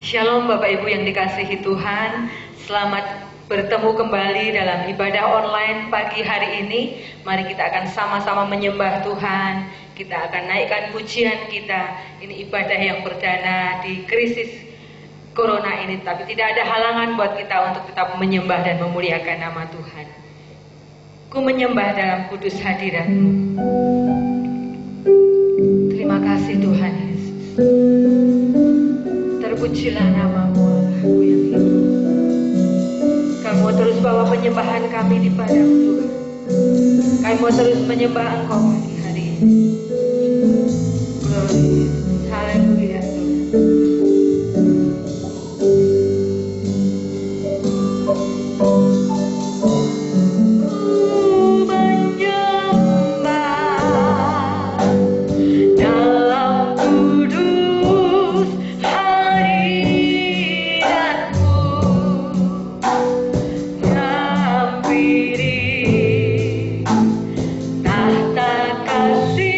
Shalom Bapak Ibu yang dikasihi Tuhan, selamat bertemu kembali dalam ibadah online pagi hari ini. Mari kita akan sama-sama menyembah Tuhan, kita akan naikkan pujian kita. Ini ibadah yang perdana di krisis Corona ini, tapi tidak ada halangan buat kita untuk tetap menyembah dan memuliakan nama Tuhan. Ku menyembah dalam kudus hadirat-Mu. Terima kasih Tuhan Yesus. Terpujilah nama-Mu Allahku yang hidup. Kami mau terus bawa penyembahan kami di padamu Tuhan. Kami mau terus menyembah Engkau pagi hari ini. Glory, haleluya Tuhan. Tahta kasih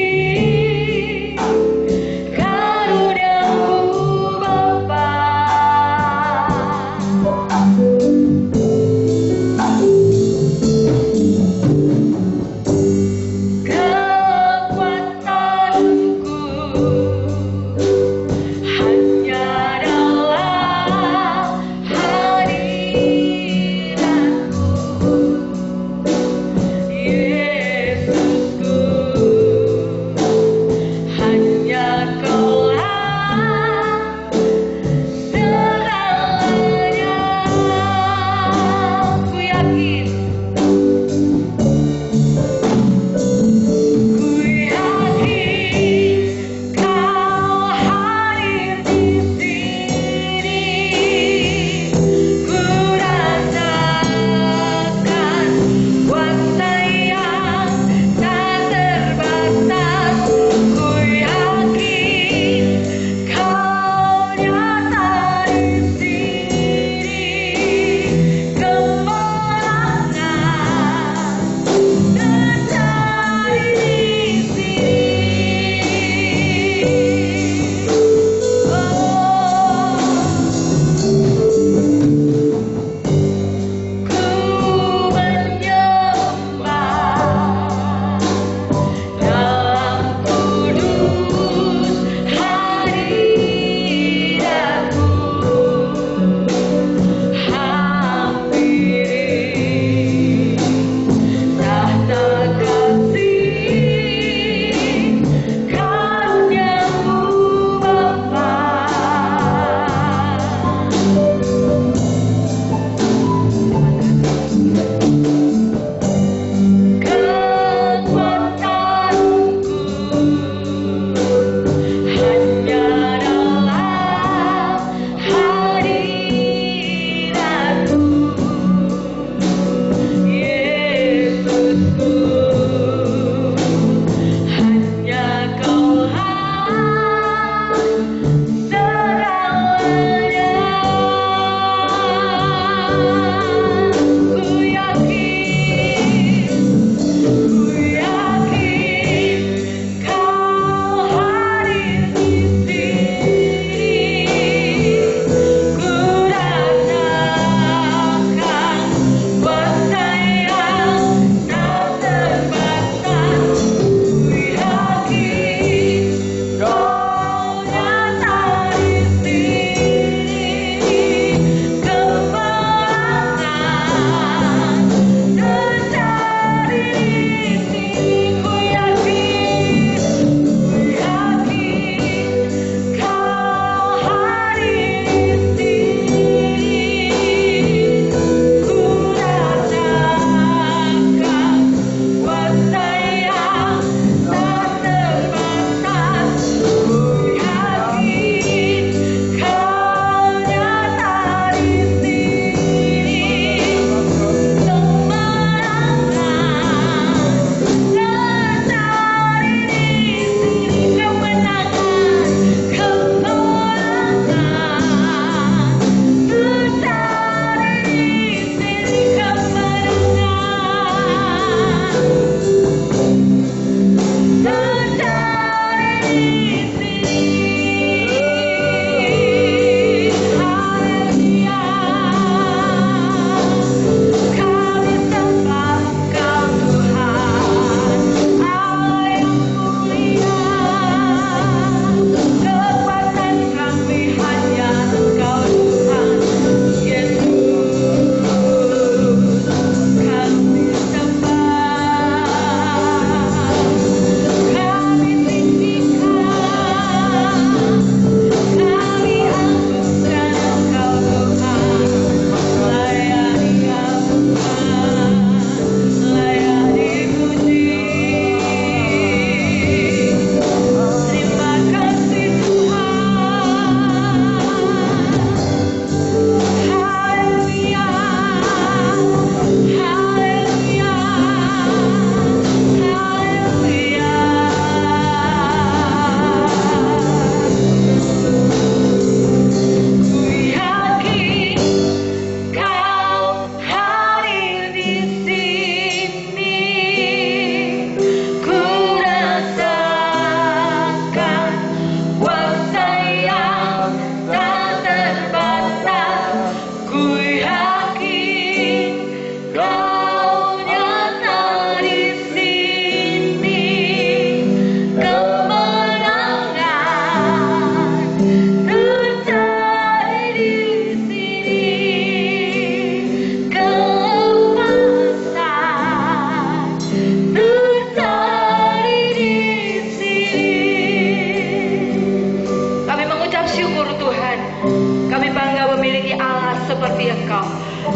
memiliki Allah seperti Engkau.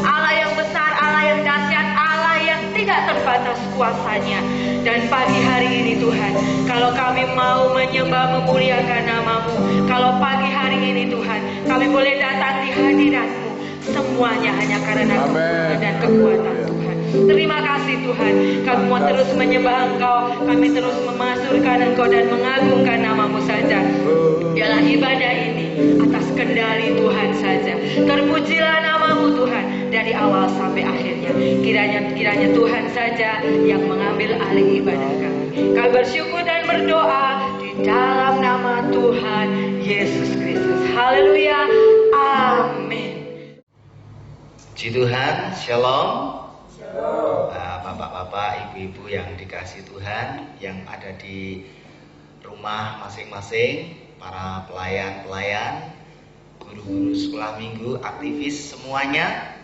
Allah yang besar, Allah yang dahsyat, Allah yang tidak terbatas kuasanya. Dan pagi hari ini Tuhan, kalau kami mau menyembah memuliakan nama-Mu, kalau pagi hari ini Tuhan, kami boleh datang di hadirat-Mu, semuanya hanya karena kebenaran dan kekuatan Tuhan. Terima kasih Tuhan, kami mau terus menyembah Engkau, kami terus memasyurkan Engkau dan mengagungkan nama-Mu saja. Biarlah ibadah ini atas kendali Tuhan saja. Terpujilah nama-Mu Tuhan dari awal sampai akhirnya. Kiranya Tuhan saja yang mengambil alih ibadah kami. Kami bersyukur dan berdoa di dalam nama Tuhan Yesus Kristus. Haleluya. Amin. Puji Tuhan, shalom. Bapak-bapak, ibu-ibu yang dikasih Tuhan, yang ada di rumah masing-masing, para pelayan-pelayan, guru-guru sekolah minggu, aktivis semuanya.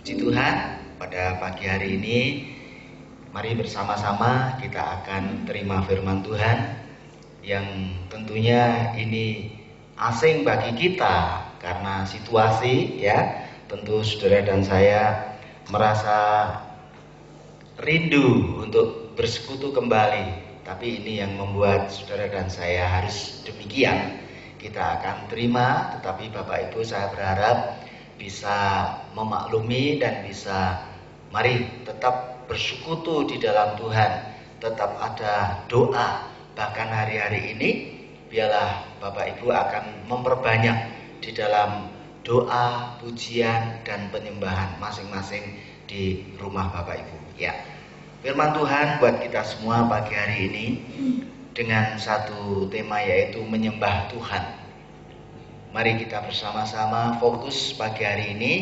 Puji Tuhan, pada pagi hari ini mari bersama-sama kita akan terima firman Tuhan yang tentunya ini asing bagi kita karena situasi, ya. Tentu saudara dan saya merasa rindu untuk bersekutu kembali. Tapi ini yang membuat saudara dan saya harus demikian. Kita akan terima, tetapi Bapak Ibu saya berharap bisa memaklumi dan bisa mari tetap bersekutu di dalam Tuhan. Tetap ada doa. Bahkan hari-hari ini biarlah Bapak Ibu akan memperbanyak di dalam doa, pujian, dan penyembahan masing-masing di rumah Bapak Ibu, ya. Firman Tuhan buat kita semua pagi hari ini dengan satu tema, yaitu menyembah Tuhan. Mari kita bersama-sama fokus pagi hari ini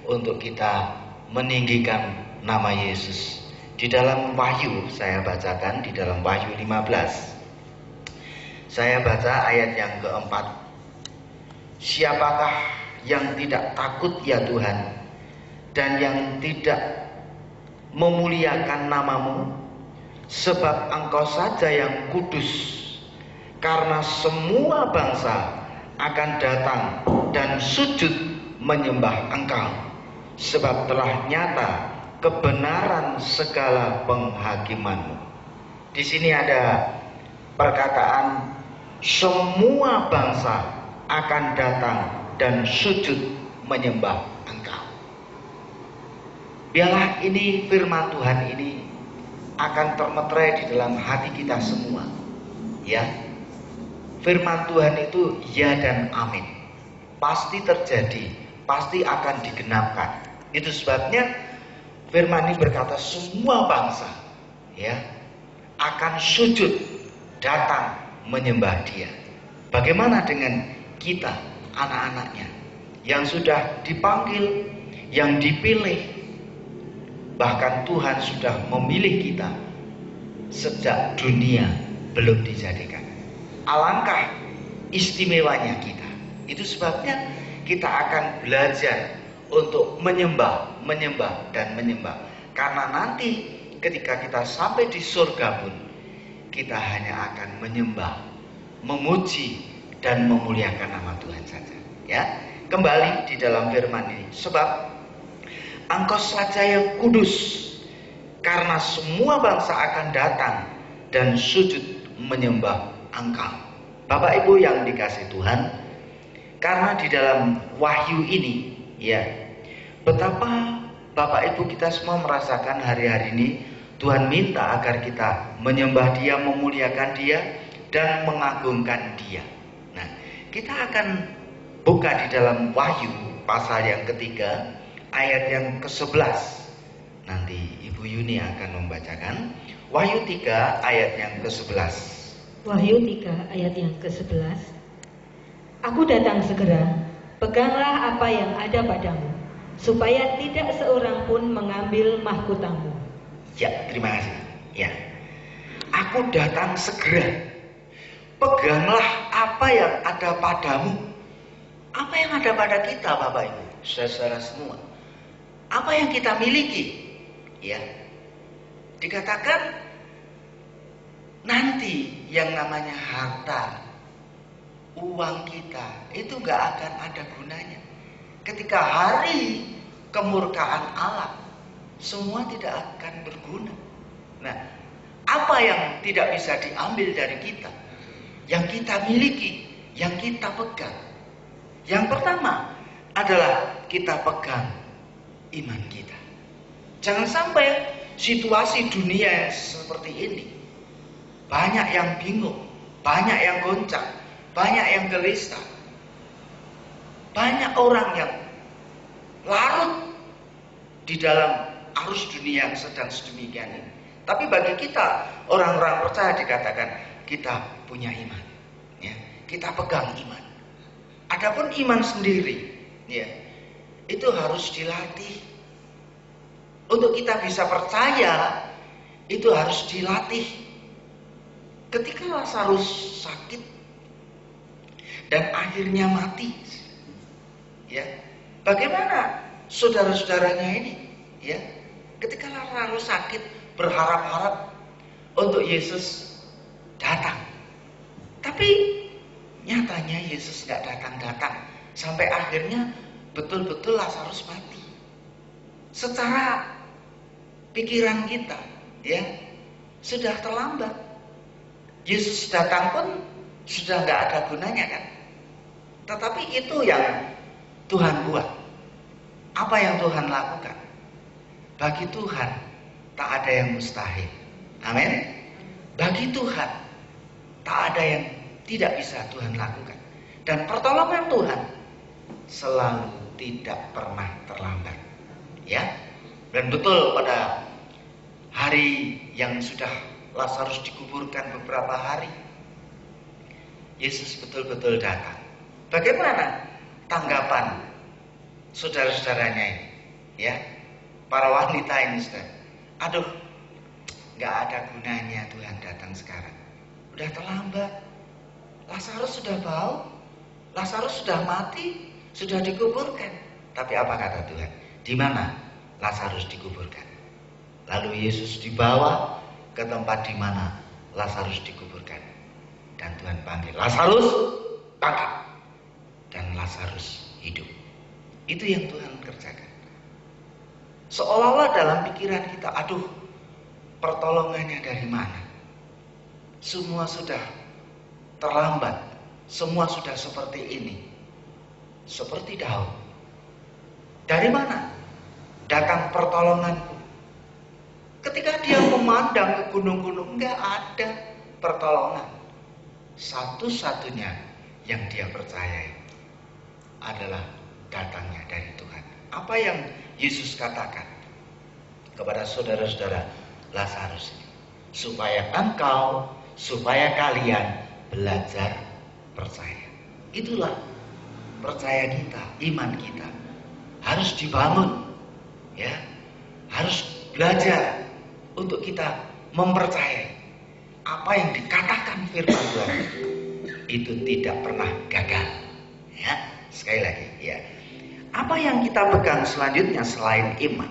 untuk kita meninggikan nama Yesus. Di dalam Wahyu, saya bacakan di dalam Wahyu 15. Saya baca ayat yang keempat. Siapakah yang tidak takut ya Tuhan, dan yang tidak memuliakan nama-Mu, sebab Engkau saja yang kudus, karena semua bangsa akan datang dan sujud menyembah Engkau, sebab telah nyata kebenaran segala penghakiman-Mu. Di sini ada perkataan semua bangsa akan datang dan sujud menyembah Engkau. Biarlah ini firman Tuhan ini akan termeterai di dalam hati kita semua, ya. Firman Tuhan itu ya dan amin, pasti terjadi, pasti akan digenapkan. Itu sebabnya firman ini berkata semua bangsa, ya, akan sujud datang menyembah Dia. Bagaimana dengan kita, anak-anaknya yang sudah dipanggil, yang dipilih, bahkan Tuhan sudah memilih kita sejak dunia belum dijadikan. Alangkah istimewanya kita. Itu sebabnya kita akan belajar untuk menyembah, dan menyembah. Karena nanti ketika kita sampai di surga pun, kita hanya akan menyembah, memuji, dan memuliakan nama Tuhan saja, ya. Kembali di dalam firman ini, sebab Engkau saja yang kudus, karena semua bangsa akan datang dan sujud menyembah Engkau. Bapak Ibu yang dikasih Tuhan, karena di dalam Wahyu ini, ya, betapa Bapak Ibu kita semua merasakan hari-hari ini Tuhan minta agar kita menyembah Dia, memuliakan Dia, dan mengagungkan Dia. Kita akan buka di dalam Wahyu pasal yang ketiga, ayat yang ke-11. Nanti Ibu Yuni akan membacakan Wahyu 3 ayat yang ke-11. Wahyu 3 ayat yang ke-11. Aku datang segera, peganglah apa yang ada padamu, supaya tidak seorang pun mengambil mahkotamu. Ya, terima kasih. Ya, aku datang segera. Peganglah apa yang ada padamu. Apa yang ada pada kita, Bapak Ibu, saudara semua? Apa yang kita miliki? Ya, dikatakan nanti yang namanya harta, uang kita itu gak akan ada gunanya ketika hari kemurkaan Allah, semua tidak akan berguna. Nah, apa yang tidak bisa diambil dari kita, yang kita miliki, yang kita pegang? Yang pertama adalah kita pegang iman kita. Jangan sampai situasi dunia yang seperti ini, banyak yang bingung, banyak yang goncang, banyak yang gelisah, banyak orang yang larut di dalam arus dunia yang sedang sedemikian ini. Tapi bagi kita, orang-orang percaya, dikatakan kita punya iman, ya, kita pegang iman. Adapun iman sendiri, ya, itu harus dilatih. Untuk kita bisa percaya, itu harus dilatih. Ketika Lazarus sakit dan akhirnya mati, ya, bagaimana saudara-saudaranya ini, ya, ketika Lazarus sakit berharap-harap untuk Yesus datang, tapi nyatanya Yesus nggak datang-datang sampai akhirnya betul-betul Lazarus mati. Secara pikiran kita, ya, sudah terlambat. Yesus datang pun sudah nggak ada gunanya, kan? Tetapi itu yang Tuhan buat. Apa yang Tuhan lakukan? Bagi Tuhan tak ada yang mustahil. Amin. Bagi Tuhan tak ada yang tidak bisa Tuhan lakukan. Dan pertolongan Tuhan selalu tidak pernah terlambat. Ya. Dan betul pada hari yang sudah Lazarus dikuburkan beberapa hari, Yesus betul-betul datang. Bagaimana tanggapan saudara-saudaranya ini? Ya, para wanita ini sudah, aduh, nggak ada gunanya Tuhan datang sekarang. Udah terlambat. Lazarus sudah bau, Lazarus sudah mati, sudah dikuburkan. Tapi apa kata Tuhan? Di mana Lazarus dikuburkan? Lalu Yesus dibawa ke tempat di mana Lazarus dikuburkan. Dan Tuhan panggil, Lazarus, bangkit. Dan Lazarus hidup. Itu yang Tuhan kerjakan. Seolah-olah dalam pikiran kita, aduh, pertolongannya dari mana? Semua sudah terlambat. Semua sudah seperti ini. Seperti Daud. Dari mana datang pertolonganku? Ketika dia memandang ke gunung-gunung, enggak ada pertolongan. Satu-satunya yang dia percayai adalah datangnya dari Tuhan. Apa yang Yesus katakan kepada saudara-saudara Lazarus, supaya engkau, supaya kalian belajar percaya. Itulah percaya kita, iman kita harus dibangun, ya, harus belajar untuk kita mempercayai apa yang dikatakan firman Tuhan itu tidak pernah gagal. Ya, sekali lagi, ya. Apa yang kita pegang selanjutnya selain iman?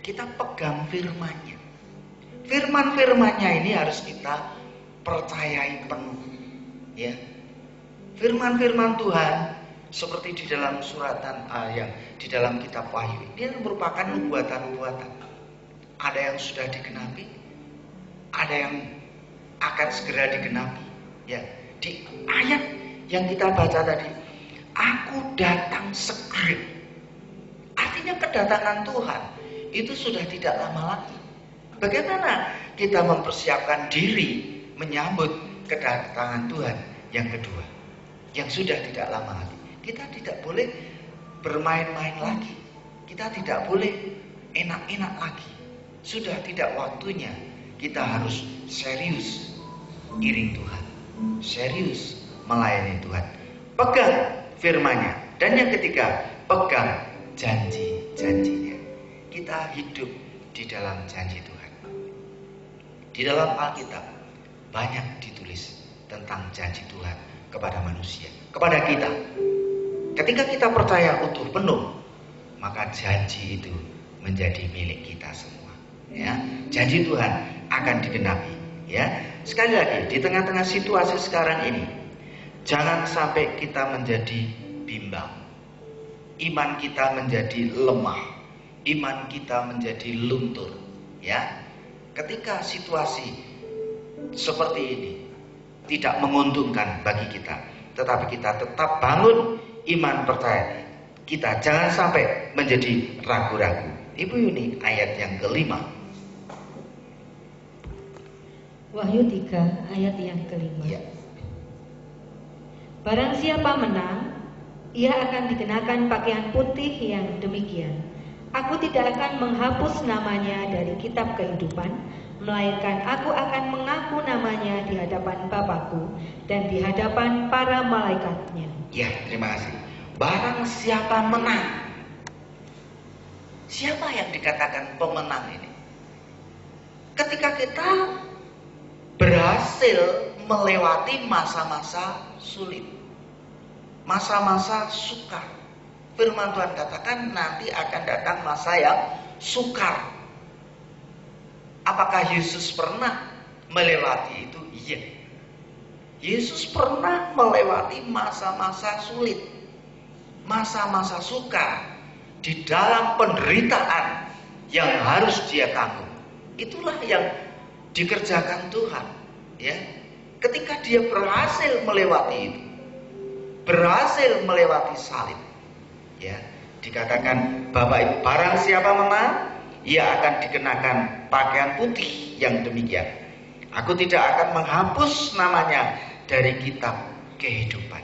Kita pegang firman-Nya. Firman-firman-Nya ini harus kita percayai penuh. Ya. Firman-firman Tuhan seperti di dalam suratan yang di dalam kitab Wahyu, ini merupakan nubuatan-nubuatan. Ada yang sudah digenapi, ada yang akan segera digenapi. Ya, di ayat yang kita baca tadi, aku datang segera. Artinya kedatangan Tuhan itu sudah tidak lama lagi. Bagaimana kita mempersiapkan diri menyambut kedatangan Tuhan yang kedua, yang sudah tidak lama lagi? Kita tidak boleh bermain-main lagi. Kita tidak boleh enak-enak lagi. Sudah tidak waktunya. Kita harus serius iring Tuhan, serius melayani Tuhan. Pegang firman-Nya. Dan yang ketiga, pegang janji-janjinya. Kita hidup di dalam janji Tuhan. Di dalam Alkitab banyak ditulis tentang janji Tuhan kepada manusia, kepada kita. Ketika kita percaya utuh penuh, maka janji itu menjadi milik kita semua. Ya, janji Tuhan akan digenapi. Ya, sekali lagi, di tengah-tengah situasi sekarang ini, jangan sampai kita menjadi bimbang. iman kita menjadi lemah, iman kita menjadi luntur, ya. Ketika situasi seperti ini tidak menguntungkan bagi kita, tetapi kita tetap bangun iman percaya. Kita jangan sampai menjadi ragu-ragu. Ibu Yuni, ayat yang kelima. Wahyu 3 ayat yang kelima. Ya. Barang siapa menang, ia akan dikenakan pakaian putih yang demikian. Aku tidak akan menghapus namanya dari kitab kehidupan, melainkan aku akan mengaku namanya di hadapan Bapakku dan di hadapan para malaikatnya. Ya, terima kasih. Barang siapa menang. Siapa yang dikatakan pemenang ini? Ketika kita berhasil melewati masa-masa sulit, masa-masa sukar. Firman Tuhan katakan nanti akan datang masa yang sukar. Apakah Yesus pernah melewati itu? Iya. Yesus pernah melewati masa-masa sulit, masa-masa sukar, di dalam penderitaan yang harus dia tanggung. Itulah yang dikerjakan Tuhan, ya. Ketika dia berhasil melewati itu, berhasil melewati salib, ya, dikatakan Bapak Ibu, barang siapa menang, ia akan dikenakan pakaian putih yang demikian. Aku tidak akan menghapus namanya dari kitab kehidupan.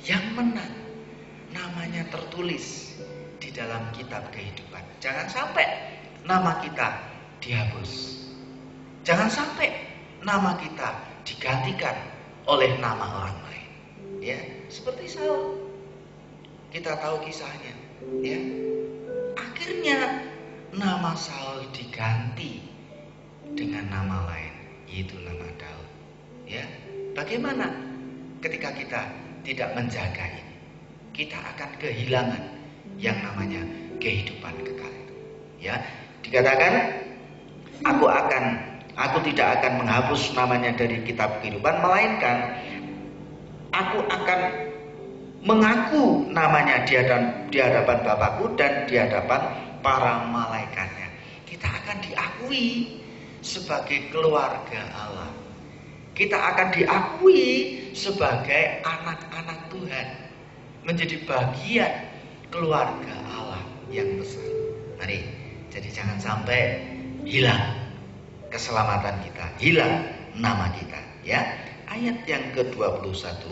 Yang menang namanya tertulis di dalam kitab kehidupan. Jangan sampai nama kita dihapus. Jangan sampai nama kita digantikan oleh nama orang lain. Ya, seperti Saul. Kita tahu kisahnya, ya. Akhirnya nama Saul diganti dengan nama lain, yaitu nama Daud. Ya, bagaimana ketika kita tidak menjaga ini? Kita akan kehilangan yang namanya kehidupan kekal itu. Ya, dikatakan aku tidak akan menghapus namanya dari kitab kehidupan, melainkan aku akan mengaku namanya di hadapan Bapakku dan di hadapan para malaikatnya. Kita akan diakui sebagai keluarga Allah. Kita akan diakui sebagai anak-anak Tuhan, menjadi bagian keluarga Allah yang besar. Mari, jadi jangan sampai hilang keselamatan kita, hilang nama kita, ya. Ayat yang ke-21.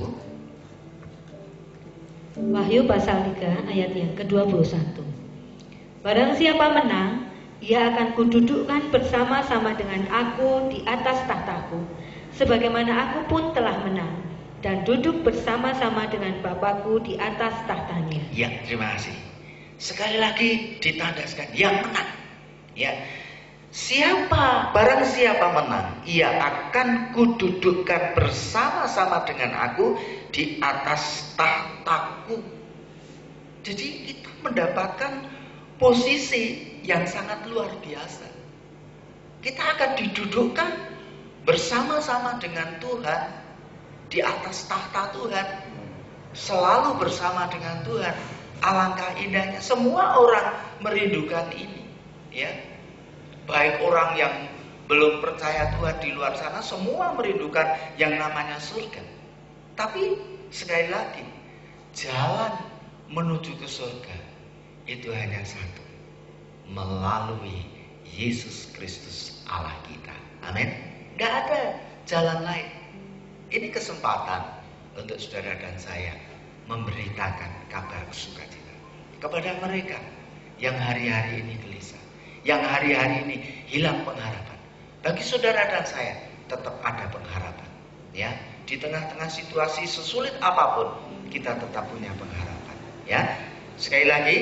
Wahyu pasal 3 ayat yang ke-21. Barang siapa menang, ia akan kududukkan bersama-sama dengan aku di atas tahtaku, sebagaimana aku pun telah menang dan duduk bersama-sama dengan Bapakku di atas tahtanya. Ya, terima kasih. Sekali lagi ditandaskan yang menang. Ya. Barang siapa menang, ia akan kududukkan bersama-sama dengan aku di atas tahtaku. Jadi kita mendapatkan posisi yang sangat luar biasa. Kita akan didudukkan bersama-sama dengan Tuhan di atas tahta Tuhan, selalu bersama dengan Tuhan. Alangkah indahnya, semua orang merindukan ini, ya. Baik orang yang belum percaya Tuhan di luar sana, semua merindukan yang namanya surga. Tapi sekali lagi, jalan menuju ke surga itu hanya satu, melalui Yesus Kristus Allah kita. Amin. Gak ada jalan lain. Ini kesempatan untuk saudara dan saya memberitakan kabar sukacita kepada mereka yang hari-hari ini gelisah, yang hari-hari ini hilang pengharapan. Bagi saudara dan saya tetap ada pengharapan, ya. Di tengah-tengah situasi sesulit apapun, kita tetap punya pengharapan, ya. Sekali lagi,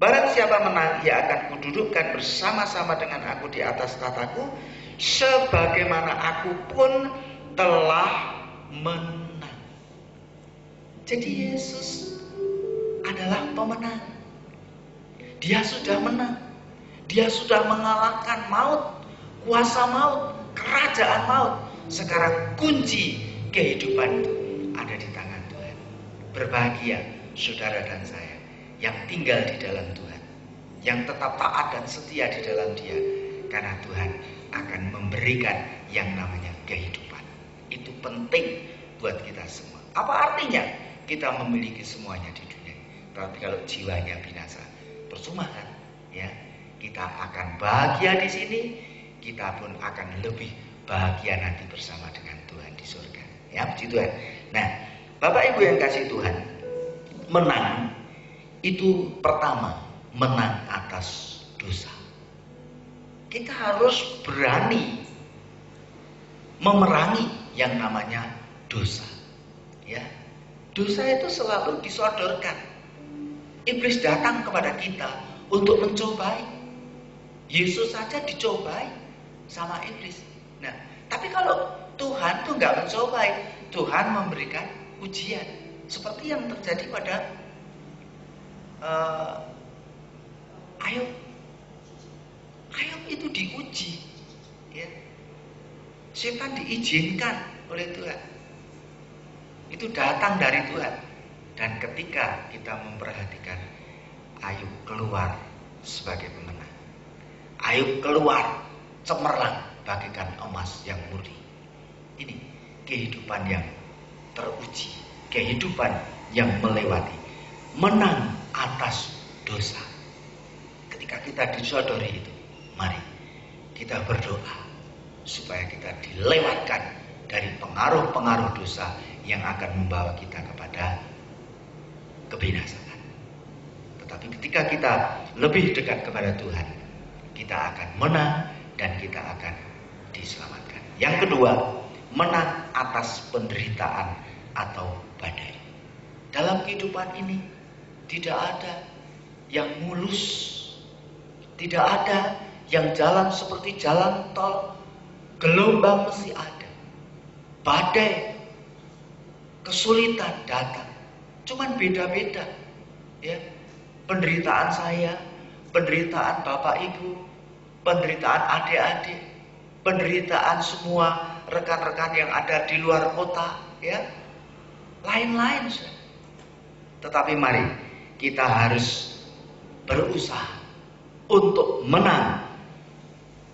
barang siapa menang, ia akan kududukkan bersama-sama dengan aku di atas tahtaku, sebagaimana aku pun telah menang. Jadi Yesus adalah pemenang. Dia sudah menang. Dia sudah mengalahkan maut, kuasa maut, kerajaan maut. Sekarang kunci kehidupan itu ada di tangan Tuhan. Berbahagia saudara dan saya yang tinggal di dalam Tuhan, yang tetap taat dan setia di dalam Dia, karena Tuhan akan memberikan yang namanya kehidupan. Itu penting buat kita semua. Apa artinya kita memiliki semuanya di dunia, tapi kalau jiwanya binasa, percuma kan? Ya, kita akan bahagia di sini, kita pun akan lebih bahagia nanti bersama dengan Tuhan di surga. Ya, puji Tuhan. Nah, Bapak Ibu yang kasih Tuhan, menang itu pertama, menang atas dosa. Kita harus berani memerangi yang namanya dosa. Ya, dosa itu selalu disodorkan. Iblis datang kepada kita untuk mencobai. Yesus saja dicobai sama iblis. Nah, tapi kalau Tuhan tuh nggak mencobai, Tuhan memberikan ujian, seperti yang terjadi pada Ayub. Ayub itu diuji, ya. Setan diizinkan oleh Tuhan. Itu datang dari Tuhan. Dan ketika kita memperhatikan, Ayub keluar sebagai pemenang. Ayub keluar cemerlang bagaikan emas yang murni. Ini kehidupan yang teruji, kehidupan yang melewati, menang atas dosa. Ketika kita disodori itu, mari kita berdoa supaya kita dilewatkan dari pengaruh-pengaruh dosa yang akan membawa kita kepada kebinasaan. Tetapi ketika kita lebih dekat kepada Tuhan, kita akan menang dan kita akan diselamatkan. Yang kedua, menang atas penderitaan atau badai. Dalam kehidupan ini tidak ada yang mulus, tidak ada yang jalan seperti jalan tol. Gelombang mesti ada, badai, kesulitan datang. Cuman beda-beda, ya. Penderitaan saya, penderitaan Bapak Ibu, penderitaan adik-adik, penderitaan semua rekan-rekan yang ada di luar kota, ya. Lain-lain. Tetapi mari kita harus berusaha untuk menang.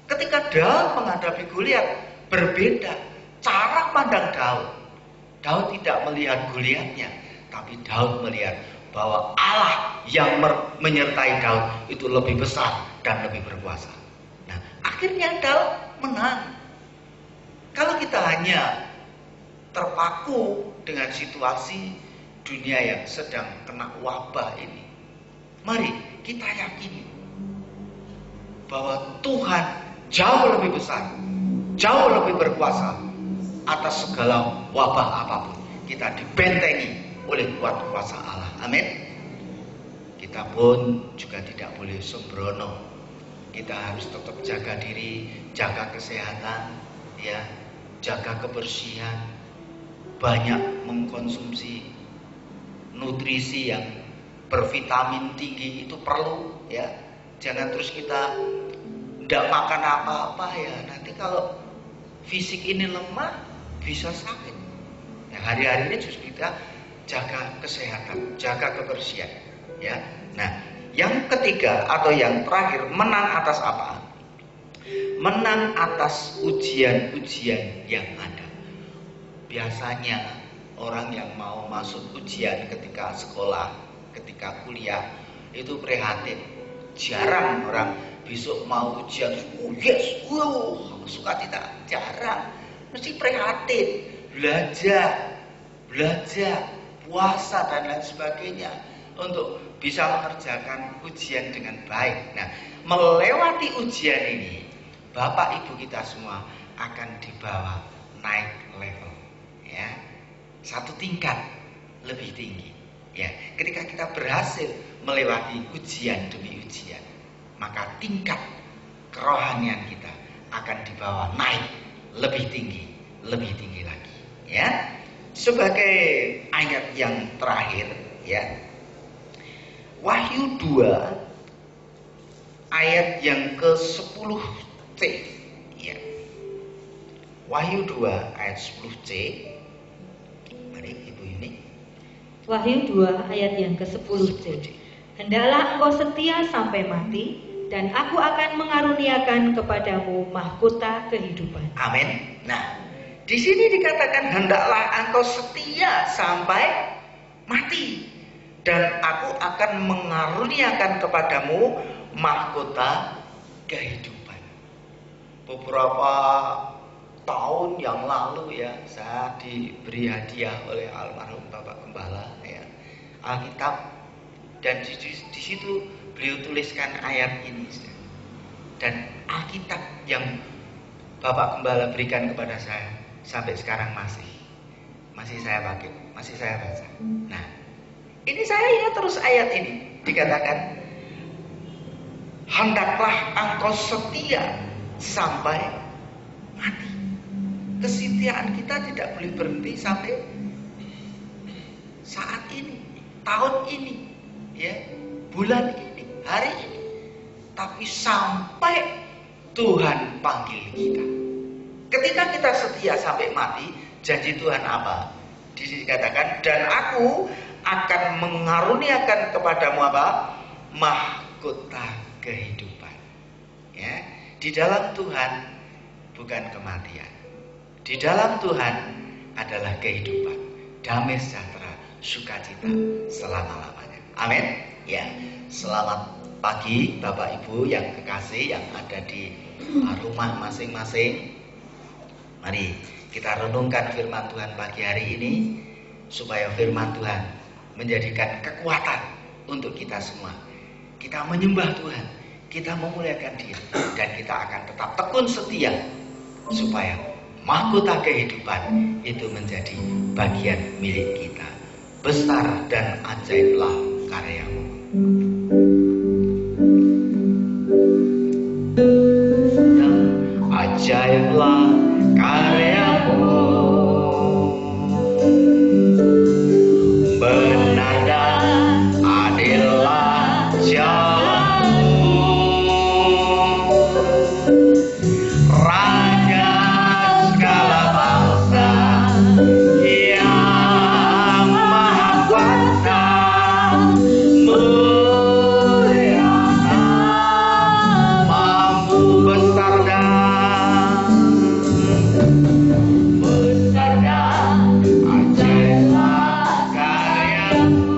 Ketika Daud menghadapi Goliat, berbeda cara pandang Daud. Daud tidak melihat Goliatnya, tapi Daud melihat bahwa Allah yang menyertai Daud itu lebih besar dan lebih berkuasa. Nah, akhirnya Daud menang. Kalau kita hanya terpaku dengan situasi dunia yang sedang kena wabah ini, mari kita yakini bahwa Tuhan jauh lebih besar, jauh lebih berkuasa atas segala wabah apapun. Kita dibentengi oleh kuasa Allah. Amin. Kita pun juga tidak boleh sembrono. Kita harus tetap jaga diri, jaga kesehatan, ya, jaga kebersihan, banyak mengkonsumsi nutrisi yang bervitamin tinggi, itu perlu, ya. Jangan terus kita tidak makan apa-apa, ya. Nanti kalau fisik ini lemah bisa sakit. Nah, hari-hari ini justru kita jaga kesehatan, jaga kebersihan, ya. Nah, yang ketiga atau yang terakhir, menang atas apa? Menang atas ujian-ujian yang ada. Biasanya orang yang mau masuk ujian ketika sekolah, ketika kuliah, itu prihatin. Jarang orang besok mau ujian, yes, sukacita. Jarang. Mesti prihatin, belajar, puasa dan lain sebagainya untuk bisa mengerjakan ujian dengan baik. Nah, melewati ujian ini, Bapak Ibu kita semua akan dibawa naik level, ya, satu tingkat lebih tinggi, ya. Ketika kita berhasil melewati ujian demi ujian, maka tingkat kerohanian kita akan dibawa naik lebih tinggi lagi, ya. Sebagai ayat yang terakhir, ya, Wahyu 2 ayat yang ke-10C, ya. Wahyu 2 ayat 10C. Mari Ibu ini. Wahyu 2 ayat yang ke-10C. Hendaklah engkau setia sampai mati, dan aku akan mengaruniakan kepadamu mahkota kehidupan. Amin. Nah, di sini dikatakan hendaklah engkau setia sampai mati, dan aku akan mengaruniakan kepadamu mahkota kehidupan. Beberapa tahun yang lalu ya, saya diberi hadiah oleh almarhum Bapak Gembala ya, Alkitab, dan di situ beliau tuliskan ayat ini, dan Alkitab yang Bapak Gembala berikan kepada saya sampai sekarang masih saya pakai, masih saya baca. Nah, ini saya ingat terus ayat ini, dikatakan hendaklah engkau setia sampai mati. Kesetiaan kita tidak boleh berhenti sampai saat ini, tahun ini, ya, bulan ini, hari ini, tapi sampai Tuhan panggil kita. Ketika kita setia sampai mati, janji Tuhan apa? Di sini dikatakan, dan aku akan mengaruniakan kepadamu apa? Mahkota kehidupan. Ya, di dalam Tuhan bukan kematian. Di dalam Tuhan adalah kehidupan, damai sejahtera, sukacita selama-lamanya. Amin. Ya, selamat pagi Bapak Ibu yang kekasih yang ada di rumah masing-masing. Mari kita renungkan firman Tuhan pagi hari ini, supaya firman Tuhan menjadikan kekuatan untuk kita semua. Kita menyembah Tuhan, kita memuliakan Dia, dan kita akan tetap tekun setia, supaya mahkota kehidupan itu menjadi bagian milik kita. Besar dan ajaiblah karyamu. Ajaiblah karyamu, benar dan adillah jalanmu. Raja segala bangsa yang maha kuasa, mulia, mampu, besar dan ajaiblah karyamu.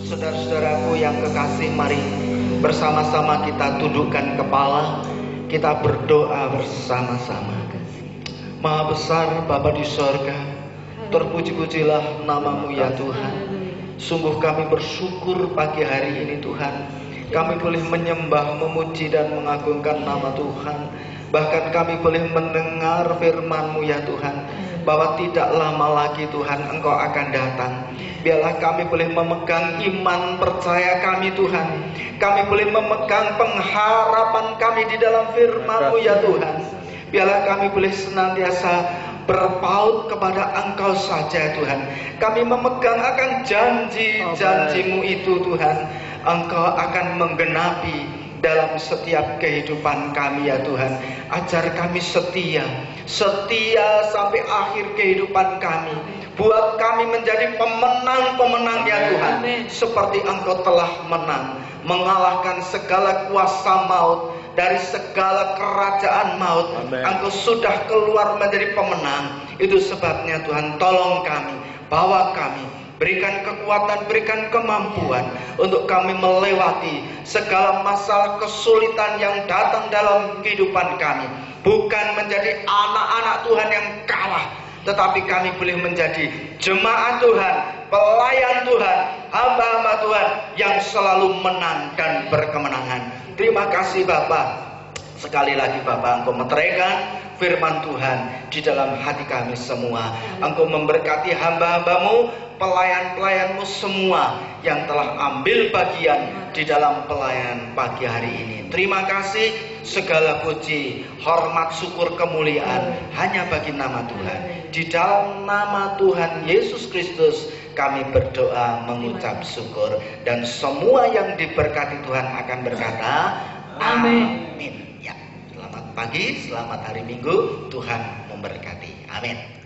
Saudara-saudaraku yang kekasih, mari bersama-sama kita tundukkan kepala, kita berdoa bersama-sama. Maha besar Bapa di sorga, terpuji-pujilah nama-Mu ya Tuhan. Sungguh kami bersyukur pagi hari ini Tuhan, kami boleh menyembah, memuji dan mengagungkan nama Tuhan. Bahkan kami boleh mendengar firman-Mu ya Tuhan, bahwa tidak lama lagi Tuhan Engkau akan datang. Biarlah kami boleh memegang iman percaya kami Tuhan. Kami boleh memegang pengharapan kami di dalam firman-Mu ya Tuhan. Biarlah kami boleh senantiasa berpaut kepada Engkau saja Tuhan. Kami memegang akan janji-janji-Mu itu Tuhan. Engkau akan menggenapi dalam setiap kehidupan kami ya Tuhan. Ajar kami setia sampai akhir kehidupan kami. Buat kami menjadi pemenang-pemenang ya Tuhan. Seperti Engkau telah menang, mengalahkan segala kuasa maut, dari segala kerajaan maut. Engkau sudah keluar menjadi pemenang. Itu sebabnya Tuhan, tolong kami, bawa kami, berikan kekuatan, berikan kemampuan untuk kami melewati segala masalah kesulitan yang datang dalam kehidupan kami. Bukan menjadi anak-anak Tuhan yang kalah, tetapi kami boleh menjadi jemaat Tuhan, pelayan Tuhan, hamba-hamba Tuhan yang selalu menang dan berkemenangan. Terima kasih Bapa. Sekali lagi Bapa, Engkau meteraikan firman Tuhan di dalam hati kami semua. Engkau memberkati hamba-hambamu, pelayan-pelayanmu semua yang telah ambil bagian di dalam pelayan pagi hari ini. Terima kasih, segala puji, hormat, syukur, kemuliaan hanya bagi nama Tuhan. Di dalam nama Tuhan Yesus Kristus kami berdoa mengucap syukur. Dan semua yang diberkati Tuhan akan berkata amin. Ya, selamat pagi, selamat hari Minggu, Tuhan memberkati. Amin.